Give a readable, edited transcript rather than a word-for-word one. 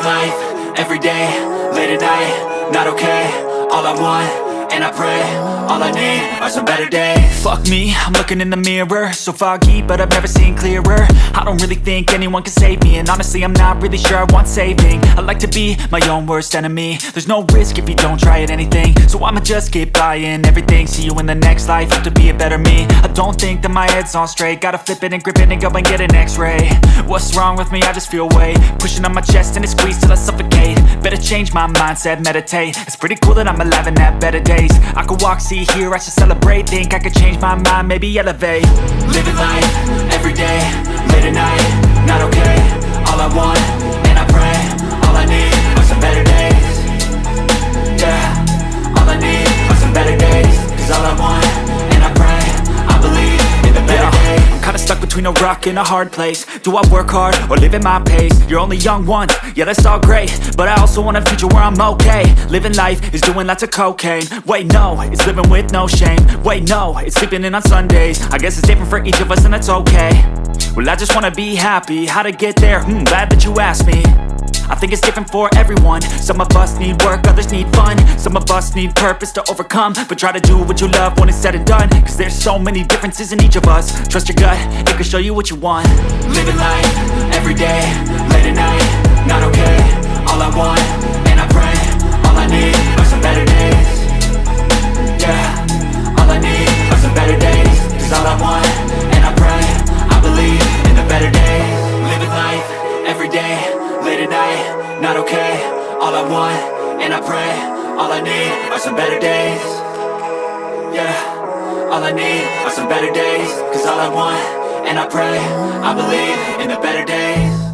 life, every day, late at night, not okay. All I want, and I pray, all I need are some better days. Fuck me, I'm looking in the mirror, so foggy, but I've never seen clearer. I don't really think anyone can save me, and honestly I'm not really sure I want saving. I like to be my own worst enemy. There's no risk if you don't try at anything, so I'ma just keep buying everything. See you in the next life, have to be a better me. I don't think that my head's on straight, gotta flip it and grip it and go and get an x-ray. What's wrong with me? I just feel weight pushing on my chest and it squeezes till I suffocate. Better change my mindset, meditate. It's pretty cool that I'm alive and have better days. I could walk, see, hear, I should celebrate. Think I could change my mind, maybe elevate. Living life, every day, late at night, not okay. All I want, and I pray, all I need are some better days. Yeah, all I need are some better days. Cause all I want, and I pray, I believe in the better days. I'm kinda stuck between a rock and a hard place. Do I work hard or live at my pace? You're only young once, yeah that's all great, but I also want a future where I'm okay. Living life is doing lots of cocaine. Wait no, it's living with no shame. Wait no, it's sleeping in on Sundays. I guess it's different for each of us and that's okay. Well I just wanna be happy, how to get there? Glad that you asked me. I think it's different for everyone. Some of us need work, others need fun. Some of us need purpose to overcome. But try to do what you love when it's said and done, cause there's so many differences in each of us. Trust your gut, it can show you what you want. Living life, every day, late at night, not okay. All I want, and I pray, all I need are some better days. Yeah, all I need are some better days. Cause all I want, and I pray, I believe in the better days. Living life, every day, late at night, not okay. All I want, and I pray, all I need are some better days. Yeah, all I need are some better days. Cause all I want, and I pray, I believe in the better days.